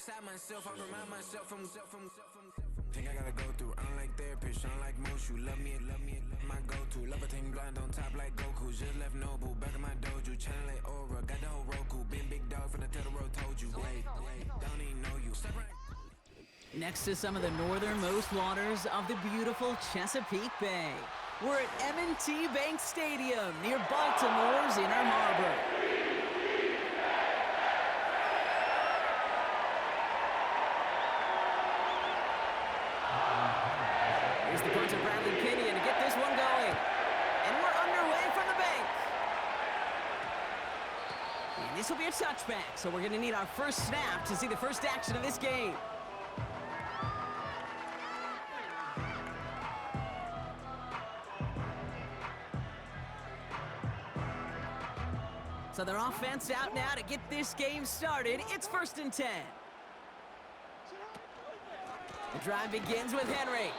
inside myself, I remind myself from. Think I gotta go through, unlike therapist, unlike most. You love me, my go-to. Love a thing blind on top like Goku. Just left Nobu, back in my dojo. Channel like Aura, got the whole Roku. Been big dog from the Tether Road, told you. Wait, don't even know you. Next to some of the northernmost waters of the beautiful Chesapeake Bay, we're at M&T Bank Stadium near Baltimore's Inner Harbor. Here's the punter, Bradley Pinion, to get this one going. And we're underway from the bank. And this will be a touchback, so we're going to need our first snap to see the first action of this game. So their offense out now to get this game started. It's 1st and 10. The drive begins with Henry,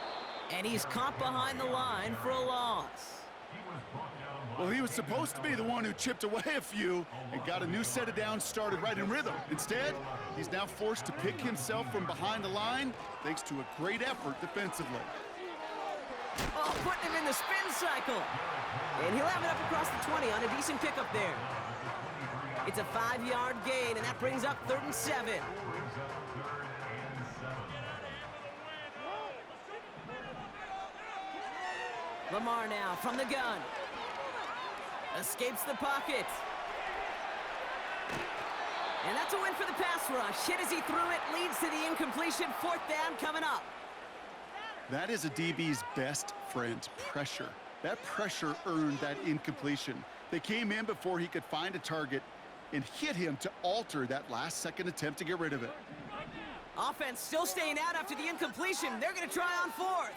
and he's caught behind the line for a loss. Well, he was supposed to be the one who chipped away a few and got a new set of downs started right in rhythm. Instead, he's now forced to pick himself from behind the line thanks to a great effort defensively. Oh, putting him in the spin cycle. And he'll have it up across the 20 on a decent pickup there. It's a 5-yard gain, and that brings up 3rd and 7. Lamar now from the gun. Escapes the pocket. And that's a win for the pass rush. Hit as he threw it, leads to the incompletion. 4th down coming up. That is a DB's best friend, pressure. That pressure earned that incompletion. They came in before he could find a target and hit him to alter that last-second attempt to get rid of it. Offense still staying out after the incompletion. They're going to try on 4th.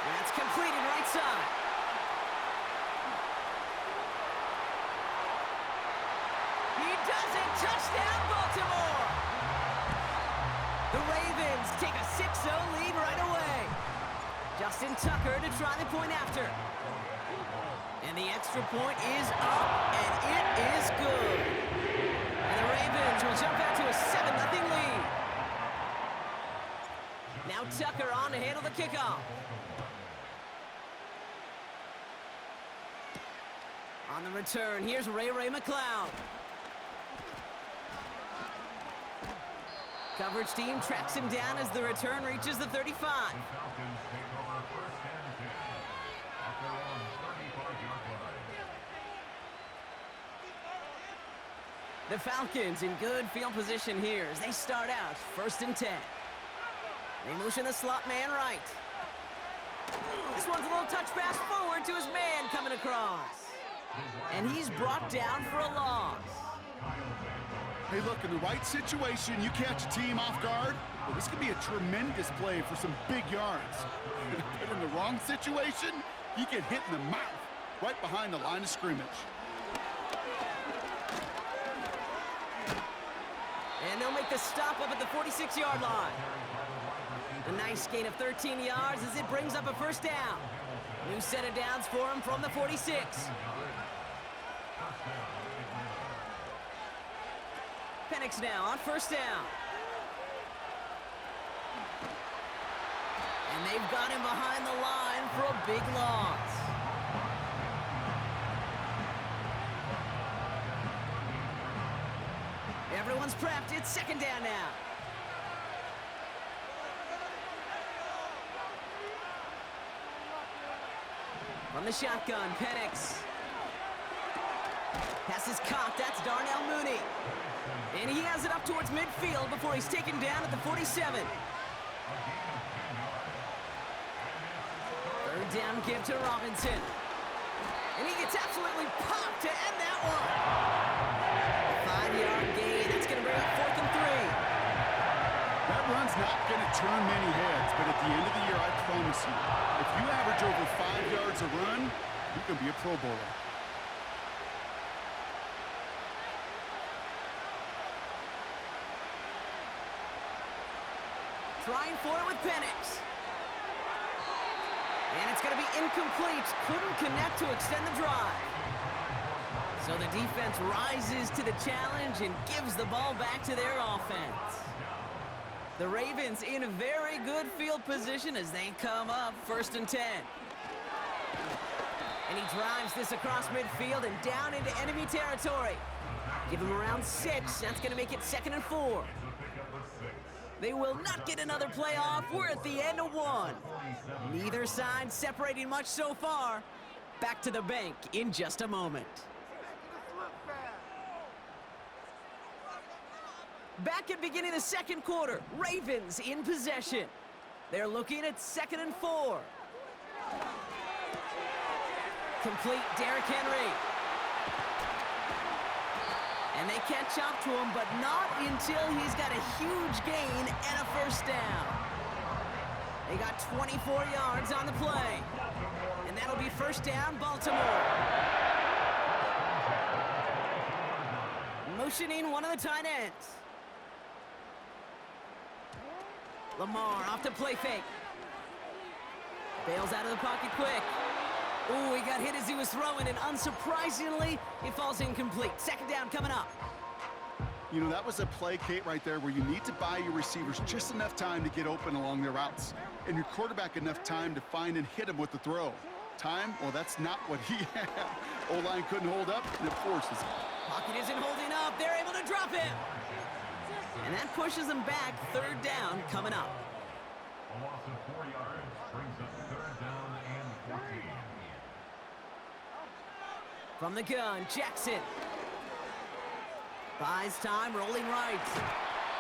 That's completed right side. He does it. Touchdown, Baltimore. The Ravens take a 6-0 lead right away. Justin Tucker to try the point after. And the extra point is up, and it is good. And the Ravens will jump out to a 7-0 lead. Now Tucker on to handle the kickoff. On the return, here's Ray McLeod. Coverage team tracks him down as the return reaches the 35. The Falcons in good field position here as they start out 1st and 10. They motion the slot man right. This one's a little touch pass forward to his man coming across. And he's brought down for a loss. Hey, look, in the right situation, you catch a team off guard. Well, this could be a tremendous play for some big yards. But in the wrong situation, you get hit in the mouth right behind the line of scrimmage. And they'll make the stop up at the 46-yard line. A nice gain of 13 yards as it brings up a 1st down. New set of downs for him from the 46. Penix now on 1st down. And they've got him behind the line for a big loss. Everyone's prepped. It's 2nd down now. From the shotgun, Penix. Pass is caught. That's Darnell Mooney. And he has it up towards midfield before he's taken down at the 47. 3rd down give to Robinson. And he gets absolutely popped to end that one. 5-yard gain. That's going to bring up 4th and 3. That run's not going to turn many heads, but at the end of the year, I promise you, if you average over 5 yards a run, you can be a Pro Bowler. Trying for it with Penix. And it's going to be incomplete. Couldn't connect to extend the drive. So the defense rises to the challenge and gives the ball back to their offense. The Ravens in a very good field position as they come up 1st and 10. And he drives this across midfield and down into enemy territory. Give him around 6. That's going to make it 2nd and 4. They will not get another play off. We're at the end of 1. Neither side separating much so far. Back to the bank in just a moment. Back at beginning of the 2nd quarter. Ravens in possession. They're looking at 2nd and 4. Complete Derrick Henry. And they catch up to him, but not until he's got a huge gain and a 1st down. They got 24 yards on the play. And that'll be 1st down, Baltimore. Motioning one of the tight ends. Lamar off to play fake. Bails out of the pocket quick. Ooh, he got hit as he was throwing, and unsurprisingly, it falls incomplete. 2nd down coming up. You know, that was a play, Kate, right there where you need to buy your receivers just enough time to get open along their routes, and your quarterback enough time to find and hit him with the throw. Time? Well, that's not what he had. O-line couldn't hold up, and it forces him. Pocket isn't holding up. They're able to drop him. And that pushes them back. 3rd down coming up. A loss of 4 yards brings up 3rd down and 14. From the gun, Jackson. Buys time, rolling right.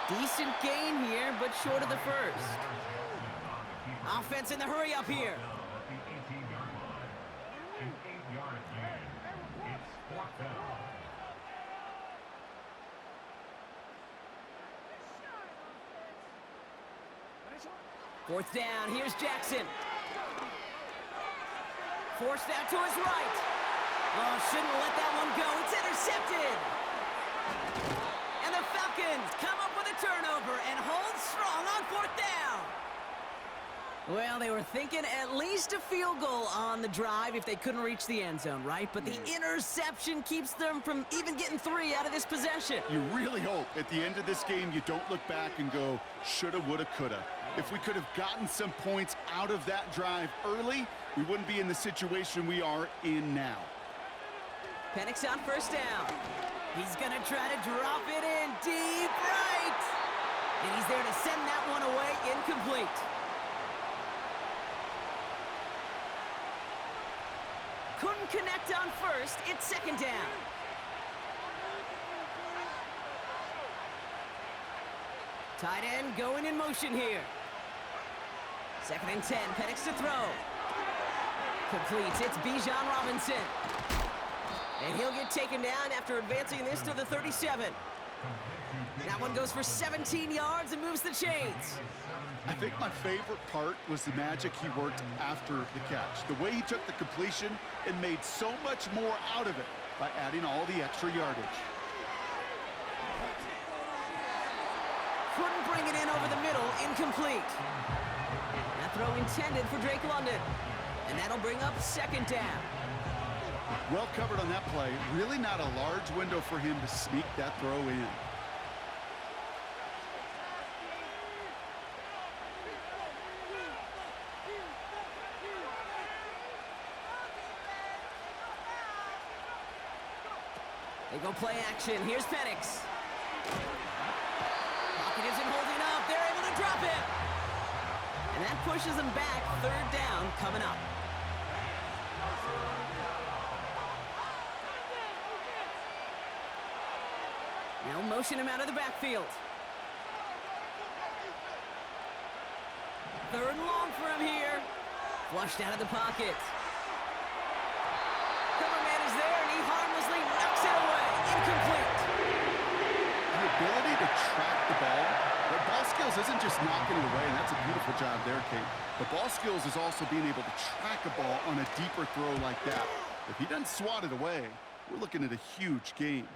Decent gain here, but short of the 1st. Offense in the hurry up here. At the 18-yard line. An 8-yard gain. It's 4th down. 4th down, here's Jackson. Forced out to his right. Oh, shouldn't let that one go. It's intercepted. And the Falcons come up with a turnover and hold strong on 4th down. Well, they were thinking at least a field goal on the drive if they couldn't reach the end zone, right? But the interception keeps them from even getting 3 out of this possession. You really hope at the end of this game you don't look back and go, shoulda, woulda, coulda. If we could have gotten some points out of that drive early, we wouldn't be in the situation we are in now. Penix on 1st down. He's going to try to drop it in deep right. And he's there to send that one away, incomplete. Couldn't connect on 1st. It's 2nd down. Tight end going in motion here. 2nd and 10. Penix to throw. Completes. It's Bijan Robinson. And he'll get taken down after advancing this to the 37. That one goes for 17 yards and moves the chains. I think my favorite part was the magic he worked after the catch. The way he took the completion and made so much more out of it by adding all the extra yardage. Couldn't bring it in over the middle, incomplete. That throw intended for Drake London. And that'll bring up 2nd down. Well covered on that play. Really not a large window for him to sneak that throw in. They go play action. Here's Penix. Pocket isn't holding up. They're able to drop it. And that pushes them back. 3rd down coming up. Now motion him out of the backfield. 3rd and long for him here. Flushed out of the pocket. Cover man is there, and he harmlessly knocks it away. Incomplete. The ability to track the ball, but ball skills isn't just knocking it away, and that's a beautiful job there, Kate. The ball skills is also being able to track a ball on a deeper throw like that. If he doesn't swat it away, we're looking at a huge gain.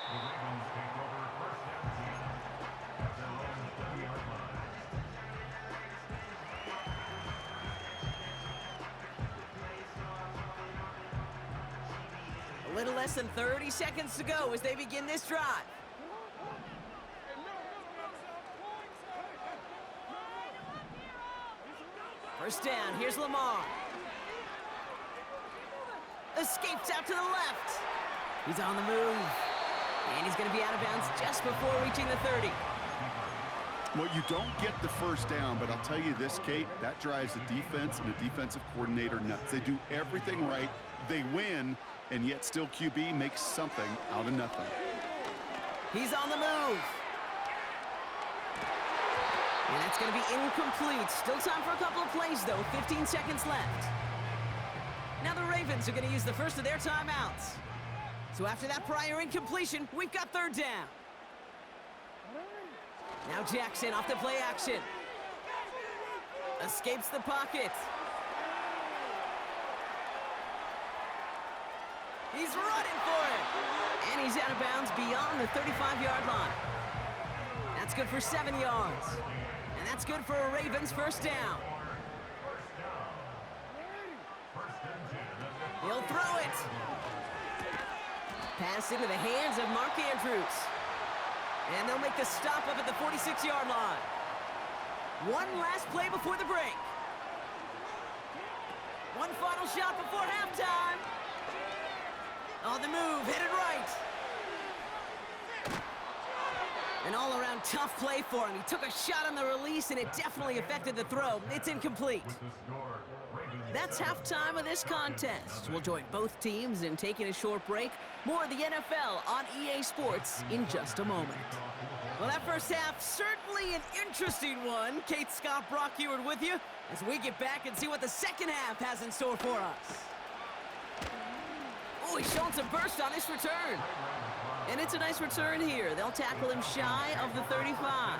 The Ravens take over 1st and 10 at their own 30-yard line. Little less than 30 seconds to go as they begin this drive. First down, here's Lamar. Escapes out to the left. He's on the move. And he's going to be out of bounds just before reaching the 30. Well, you don't get the first down, but I'll tell you this, Kate, that drives the defense and the defensive coordinator nuts. They do everything right. They win, and yet still QB makes something out of nothing. He's on the move. And that's going to be incomplete. Still time for a couple of plays, though. 15 seconds left. Now the Ravens are going to use the first of their timeouts. So after that prior incompletion, we've got third down. Now Jackson off the play action. Escapes the pocket. He's running for it. And he's out of bounds beyond the 35-yard line. That's good for 7 yards. And that's good for a Ravens first down. He'll throw it. Pass into the hands of Mark Andrews. And they'll make the stop up at the 46-yard line. One last play before the break. One final shot before halftime. On the move, headed right. An all-around tough play for him. He took a shot on the release, and it definitely affected the throw. It's incomplete. That's halftime of this contest. We'll join both teams in taking a short break. More of the NFL on EA Sports in just a moment. Well, that first half, certainly an interesting one. Kate, Scott, Brock Ewart with you as we get back and see what the second half has in store for us. Oh, he's showing some burst on his return. And it's a nice return here. They'll tackle him shy of the 35.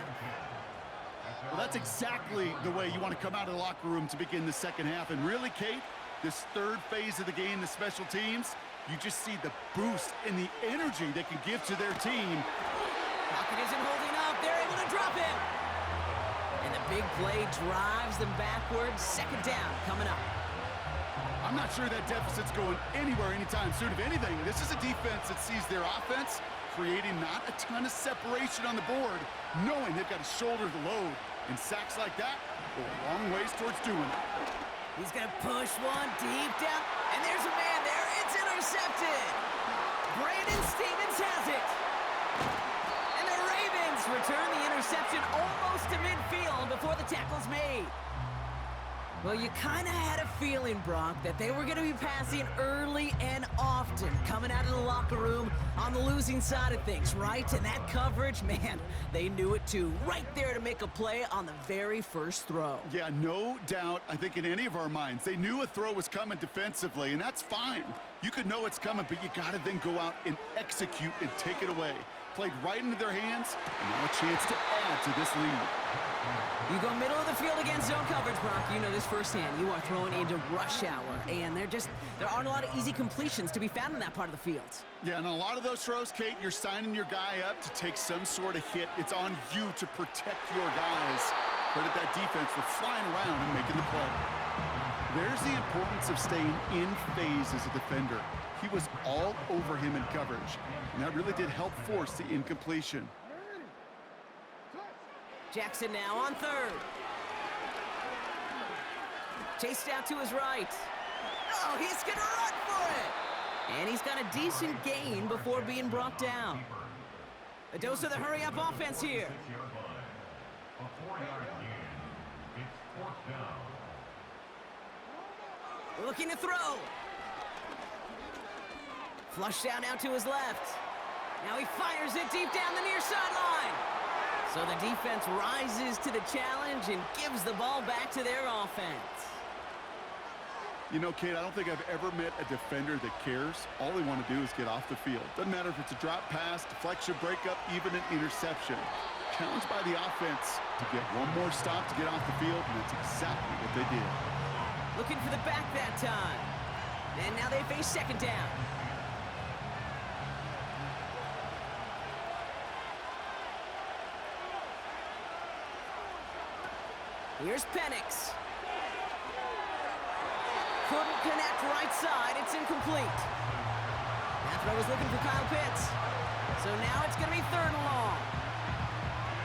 Well, that's exactly the way you want to come out of the locker room to begin the second half. And really, Kate, this third phase of the game, the special teams, you just see the boost and the energy they can give to their team. Pocket isn't holding up. They're able to drop him. And the big play drives them backwards. Second down coming up. I'm not sure that deficit's going anywhere anytime soon. If anything, this is a defense that sees their offense creating not a ton of separation on the board, knowing they've got to shoulder the load. And sacks like that go a long ways towards doing it. He's going to push one deep down. And there's a man there. It's intercepted. Brandon Stevens has it. And the Ravens return the interception almost to midfield before the tackle's made. Well, you kind of had a feeling, Brock, that they were going to be passing early and often, coming out of the locker room on the losing side of things, right? And that coverage, man, they knew it too. Right there to make a play on the very first throw. Yeah, no doubt, I think in any of our minds, they knew a throw was coming defensively, and that's fine. You could know it's coming, but you got to then go out and execute and take it away. Played right into their hands, and now a chance to add to this lead. You go middle of the field against zone coverage, Brock. You know this firsthand. You are throwing into rush hour, and there aren't a lot of easy completions to be found in that part of the field. Yeah, and a lot of those throws, Kate, you're signing your guy up to take some sort of hit. It's on you to protect your guys. Credit that defense for flying around and making the play. There's the importance of staying in phase as a defender. He was all over him in coverage, and that really did help force the incompletion. Jackson now on third. Chased out to his right. Oh, he's going to run for it. And he's got a decent gain before being brought down. A dose of the hurry-up offense here. Looking to throw. Flush down now to his left. Now he fires it deep down the near sideline. So the defense rises to the challenge and gives the ball back to their offense. You know, Kate, I don't think I've ever met a defender that cares. All they want to do is get off the field. Doesn't matter if it's a drop pass, deflection, breakup, even an interception. Challenged by the offense to get one more stop to get off the field, and that's exactly what they did. Looking for the back that time. And now they face second down. Here's Penix. Couldn't connect right side. It's incomplete. That throw is looking for Kyle Pitts. So now it's going to be 3rd and long.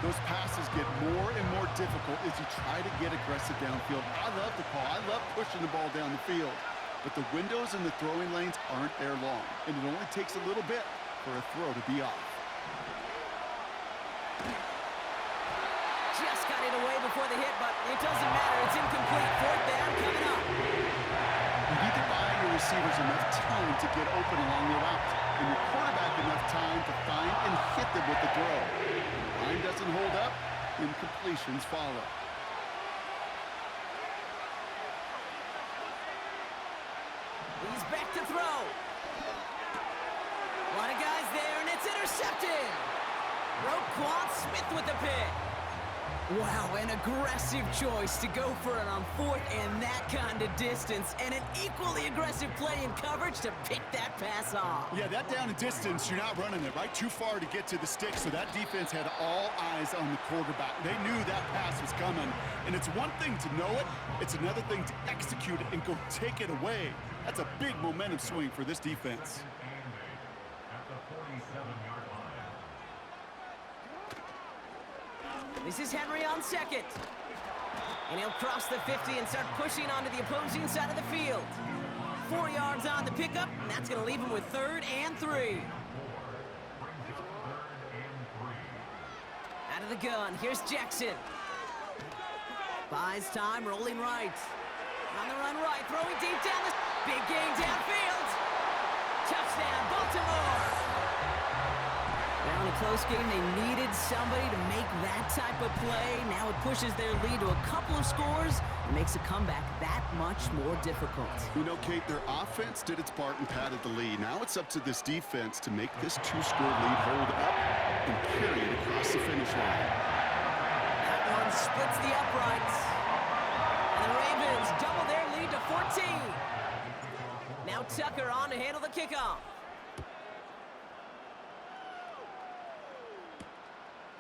Those passes get more and more difficult as you try to get aggressive downfield. I love the call. I love pushing the ball down the field. But the windows in the throwing lanes aren't there long, and it only takes a little bit for a throw to be off. Just got it away before the hit, but it doesn't matter. It's incomplete. 4th down coming up. You need to buy your receivers enough time to get open along the route, and your quarterback enough time to find and hit them with the throw. The line doesn't hold up, incompletions follow. He's back to throw. A lot of guys there, and it's intercepted. Roquan Smith with the pick. Wow, an aggressive choice to go for it on 4th and that kind of distance, and an equally aggressive play in coverage to pick that pass off. Yeah, that down and distance, you're not running it, right? Too far to get to the stick, so that defense had all eyes on the quarterback. They knew that pass was coming, and it's one thing to know it, it's another thing to execute it and go take it away. That's a big momentum swing for this defense. At the 47-yard line. This is Henry on 2nd. And he'll cross the 50 and start pushing onto the opposing side of the field. 4 yards on the pickup, and that's going to leave him with 3rd and 3. Out of the gun, here's Jackson. Buys time, rolling right. On the run right, throwing deep down the... Big gain downfield. Touchdown, Baltimore. Now in a close game, they needed somebody to make that type of play. Now it pushes their lead to a couple of scores and makes a comeback that much more difficult. You know, Kate, their offense did its part and padded the lead. Now it's up to this defense to make this 2-score lead hold up and carry it across the finish line. That one splits the uprights. And the Ravens double their lead to 14. Now Tucker on to handle the kickoff.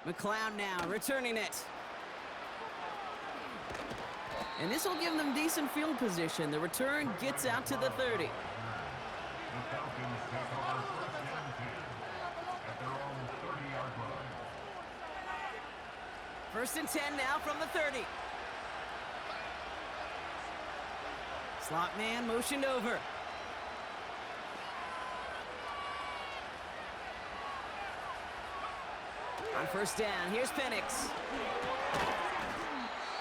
McLeod now returning it. And this will give them decent field position. The return gets out to the 30. The Falcons take over 1st and 10 at their own 30-yard line. 1st and 10 now from the 30. Slot man motioned over. On 1st down, here's Penix.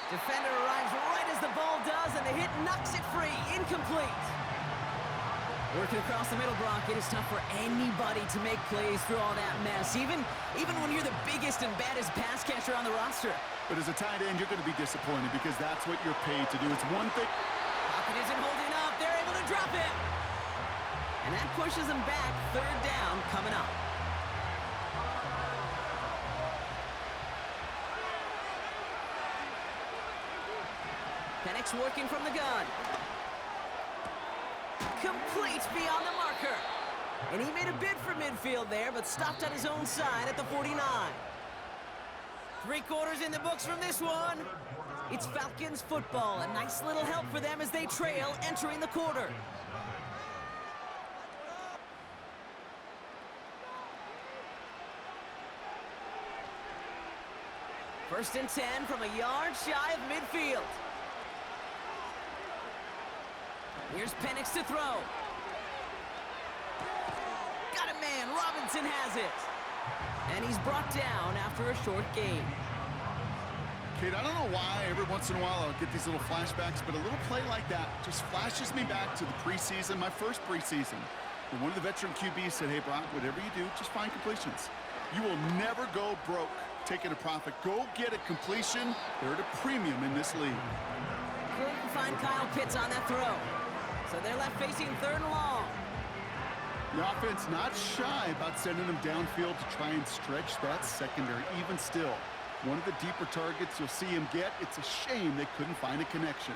Defender arrives right as the ball does, and the hit knocks it free. Incomplete. Working across the middle, Brock, it is tough for anybody to make plays through all that mess, even when you're the biggest and baddest pass catcher on the roster. But as a tight end, you're going to be disappointed because that's what you're paid to do. It's one thing... Pocket isn't holding up. They're able to drop it. And that pushes them back. 3rd down coming up. Penix working from the gun. Complete beyond the marker. And he made a bid for midfield there, but stopped on his own side at the 49. 3 quarters in the books from this one. It's Falcons football. A nice little help for them as they trail entering the quarter. First and 10 from a yard shy of midfield. Here's Penix to throw. Got a man. Robinson has it. And he's brought down after a short gain. Kate, I don't know why every once in a while I'll get these little flashbacks, but a little play like that just flashes me back to the preseason, my first preseason. And one of the veteran QBs said, hey, Brock, whatever you do, just find completions. You will never go broke taking a profit. Go get a completion. They're at a premium in this league. Couldn't find Kyle Pitts on that throw. So they're left facing 3rd and long. The offense not shy about sending them downfield to try and stretch that secondary. Even still, one of the deeper targets you'll see him get. It's a shame they couldn't find a connection.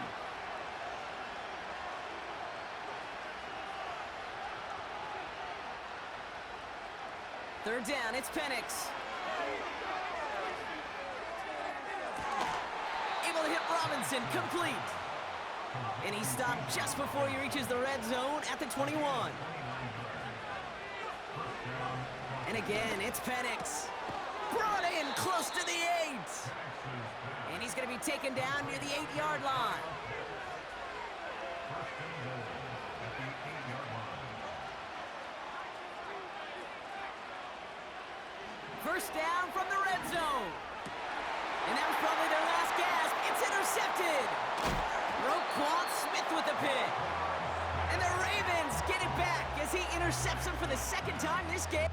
Third down, it's Penix. Able to hit Robinson, complete. And he stopped just before he reaches the red zone at the 21. And again, it's Penix. Brought in close to the 8. And he's going to be taken down near the 8-yard line. First down from the red zone. And that was probably their last gasp. It's intercepted. Roquan Smith with the pick. And the Ravens get it back as he intercepts him for the second time this game.